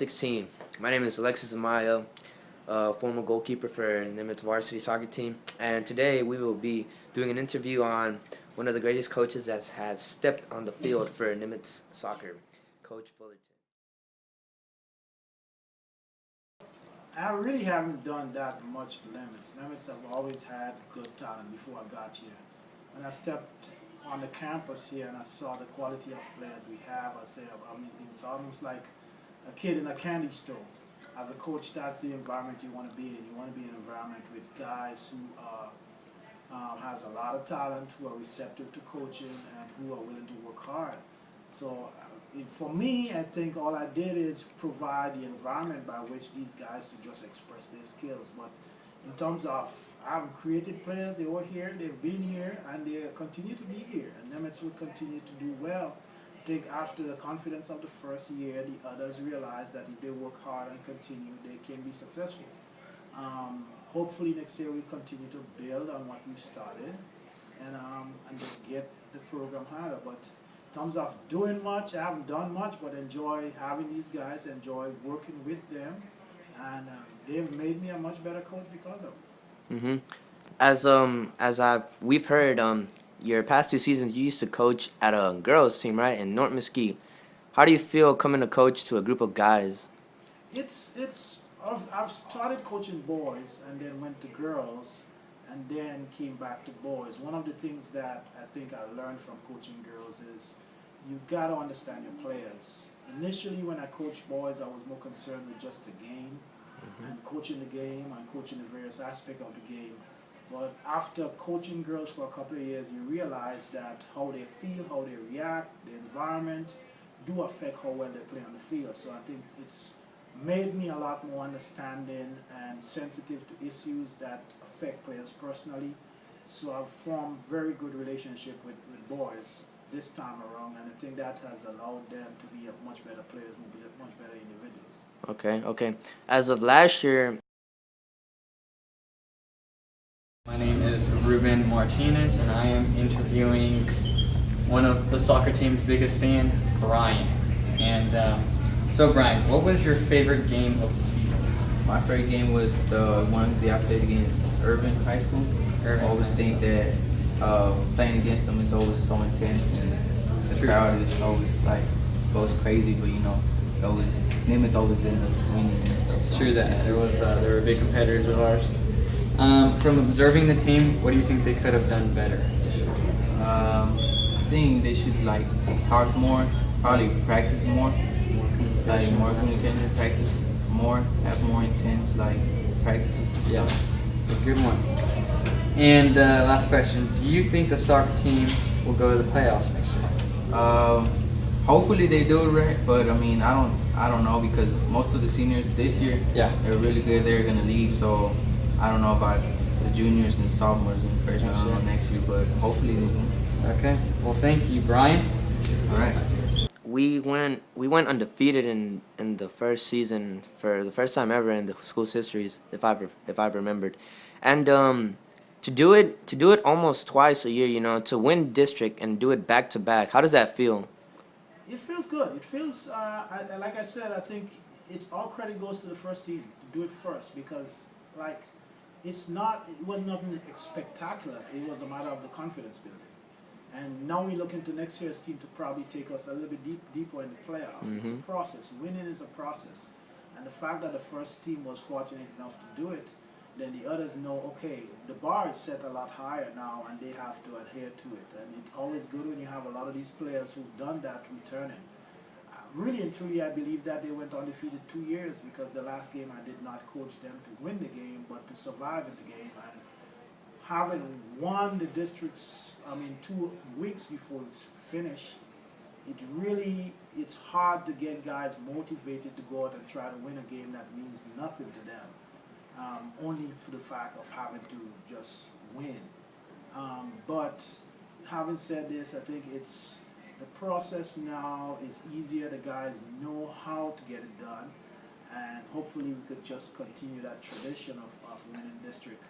16. My name is Alexis Amaya, former goalkeeper for Nimitz varsity soccer team, and today we will be doing an interview on one of the greatest coaches that has stepped on the field for Nimitz soccer, Coach Fullerton. I really haven't done that much Nimitz. Nimitz have always had good talent before I got here. When I stepped on the campus here and I saw the quality of players we have, it's almost like a kid in a candy store. As a coach, that's the environment you want to be in. You want to be in an environment with guys who has a lot of talent, who are receptive to coaching, and who are willing to work hard. So for me, I think all I did is provide the environment by which these guys to just express their skills. But in terms of I haven't created players, they were here, they've been here, and they continue to be here. And Nimitz will continue to do well. I think after the confidence of the first year, the others realize that if they work hard and continue, they can be successful. Hopefully next year we continue to build on what we've started and just get the program harder. But in terms of doing much, I haven't done much, but enjoy having these guys, enjoy working with them, and they've made me a much better coach because of it. We've heard, your past 2 seasons you used to coach at a girls team, right, in North Mesquite. How do you feel coming to coach to a group of guys? I've started coaching boys and then went to girls and then came back to boys. One of the things that I think I learned from coaching girls is you got to understand your players. Initially when I coached boys, I was more concerned with just the game and coaching the game and coaching the various aspects of the game. But after coaching girls for a couple of years, you realize that how they feel, how they react, the environment do affect how well they play on the field. So I think it's made me a lot more understanding and sensitive to issues that affect players personally. So I've formed very good relationship with boys this time around, and I think that has allowed them to be a much better players, much better individuals. Okay. As of last year, my name is Ruben Martinez, and I am interviewing one of the soccer team's biggest fan, Brian. And so Brian, what was your favorite game of the season? My favorite game was the one that I played against Irvin High School. I always think that playing against them is always so intense, and the crowd is always like goes crazy. But Nimitz always end up winning and stuff. So. True that. There were big competitors of ours. From observing the team, what do you think they could have done better? I think they should talk more, probably practice more. More communication, practice more, have more intense practices. Yeah, it's a good one. And last question: do you think the soccer team will go to the playoffs next year? Hopefully they do, right? But I don't know, because most of the seniors this year, they're really good. They're gonna leave, so I don't know about the juniors and sophomores and freshmen. I don't know next year, but hopefully they do. Okay. Well, thank you, Brian. All right. we went undefeated in the first season for the first time ever in the school's histories, if I've remembered, and to do it almost twice a year, to win district and do it back to back. How does that feel? It feels good. It feels like I said. I think all credit goes to the first team to do it first, because it was nothing spectacular. It was a matter of the confidence building. And now we look into next year's team to probably take us a little bit deeper in the playoff. It's a process. Winning is a process. And the fact that the first team was fortunate enough to do it, then the others know, okay, the bar is set a lot higher now and they have to adhere to it. And it's always good when you have a lot of these players who've done that returning. Really and truly, I believe that they went undefeated 2 years, because the last game I did not coach them to win the game, but to survive in the game. And having won the districts, 2 weeks before it's finished, it's hard to get guys motivated to go out and try to win a game that means nothing to them, only for the fact of having to just win. But having said this, I think the process now is easier. The guys know how to get it done, and hopefully we could just continue that tradition of winning district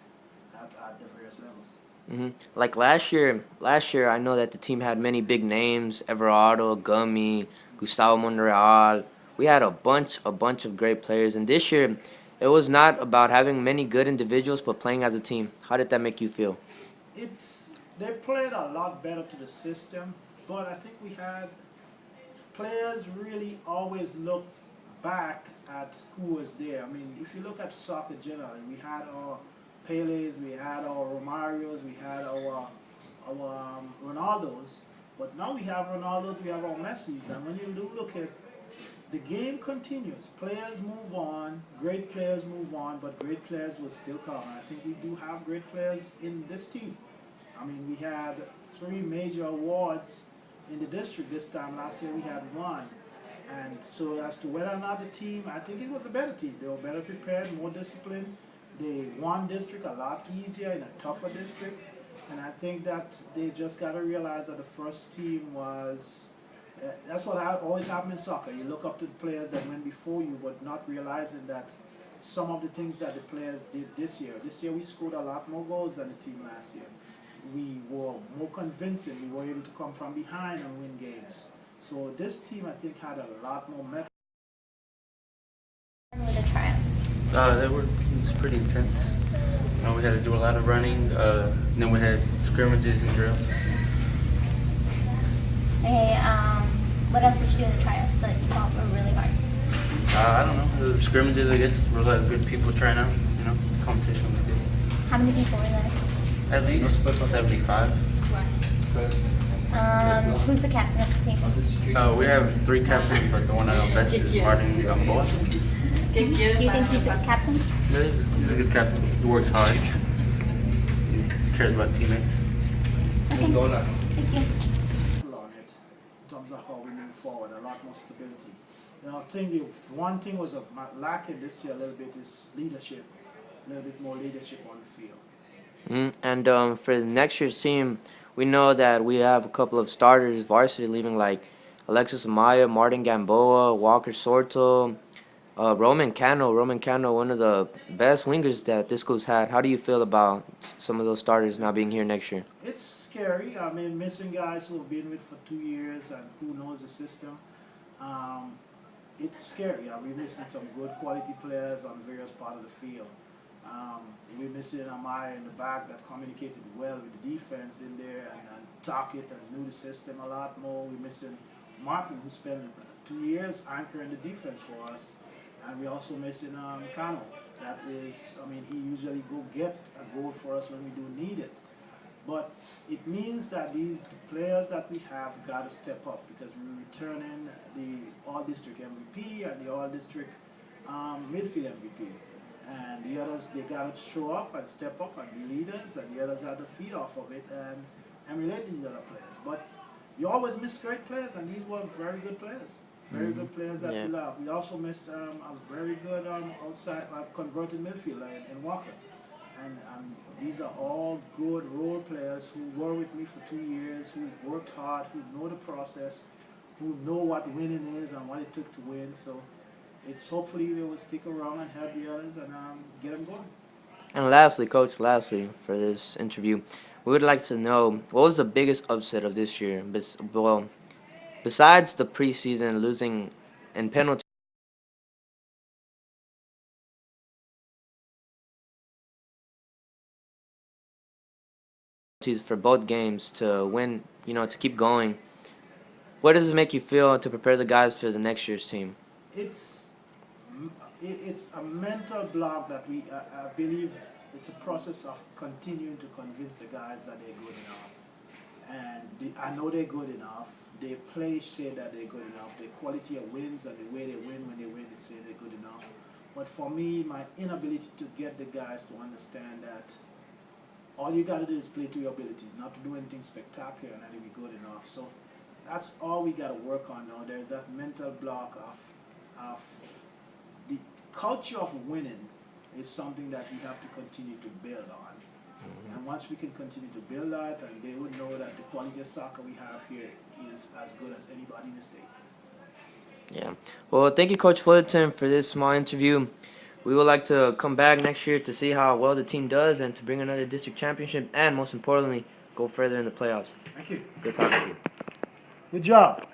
at the various levels. Like last year I know that the team had many big names: Everardo, Gummy, Gustavo Monreal. we had a bunch of great players. And this year, it was not about having many good individuals, but playing as a team. How did that make you feel? They played a lot better to the system, but I think we had players really always look back at who was there. I mean, if you look at soccer generally, we had our Peles, we had our Romarios, we had our Ronaldos, but now we have Ronaldos, we have our Messis, and when you do look at the game continues. Players move on, great players move on, but great players will still come. And I think we do have great players in this team. I mean, we had 3 major awards in the district this time. Last year we had 1. And so as to whether or not the team, I think it was a better team. They were better prepared, more disciplined. They won district a lot easier in a tougher district. And I think that they just got to realize that the first team was, that's what always happens in soccer. You look up to the players that went before you, but not realizing that some of the things that the players did this year. This year we scored a lot more goals than the team last year. We were more convincing. We were able to come from behind and win games. So this team, I think, had a lot more methods. With the tryouts. It was pretty intense. We had to do a lot of running. Then we had scrimmages and drills. Hey, what else did you do in the tryouts that you thought were really hard? I don't know. The scrimmages, I guess. There were a lot of good people trying out. Competition was good. How many people were there? At least 75. Who's the captain of the team? We have 3 captains, but the one I know best is Martin Gamboa. Do you think he's a captain? Yeah, he's a good captain. He works hard. He cares about teammates. Okay. Thank you. On it in terms of how we move forward, a lot more stability. I think the one thing was lacking this year a little bit is leadership, a little bit more leadership on the field. And for next year's team, we know that we have a couple of starters, varsity leaving, like Alexis Amaya, Martin Gamboa, Walker Sorto, Roman Cano, one of the best wingers that this school's had. How do you feel about some of those starters not being here next year? It's scary. I mean, missing guys who have been with for 2 years and who knows the system. It's scary. We're missing some good quality players on various parts of the field. We're missing Amaya in the back that communicated well with the defense in there and talked it and knew the system a lot more. We're missing Martin, who spent 2 years anchoring the defense for us. And we're also missing Cano. That is, I mean, he usually go get a goal for us when we do need it. But it means that these players that we have got to step up because we're returning the All-District MVP and the All-District midfield MVP. And the others, they got to show up and step up and be leaders, and the others have to feed off of it and emulate these other players. But you always miss great players, and these were very good players. Very good players that we love. We also missed a very good outside converted midfielder in Walker. And these are all good role players who were with me for 2 years, who worked hard, who know the process, who know what winning is and what it took to win. So it's hopefully they will stick around and help the others and get them going. And lastly, Coach, for this interview, we would like to know, what was the biggest upset of this year? Besides the preseason losing in penalties for both games to win, to keep going, what does it make you feel to prepare the guys for the next year's team? It's a mental block that I believe it's a process of continuing to convince the guys that they're good enough. And I know they're good enough. They play say that they're good enough. The quality of wins and the way they win when they win, they say they're good enough. But for me, my inability to get the guys to understand that all you got to do is play to your abilities, not to do anything spectacular and that'll be good enough. So that's all we got to work on now. There's that mental block of the culture of winning is something that we have to continue to build on. And once we can continue to build that, and they would know that the quality of soccer we have here is as good as anybody in the state. Yeah. Well, thank you, Coach Fullerton, for this small interview. We would like to come back next year to see how well the team does and to bring another district championship and, most importantly, go further in the playoffs. Thank you. Good talking to you. Good job.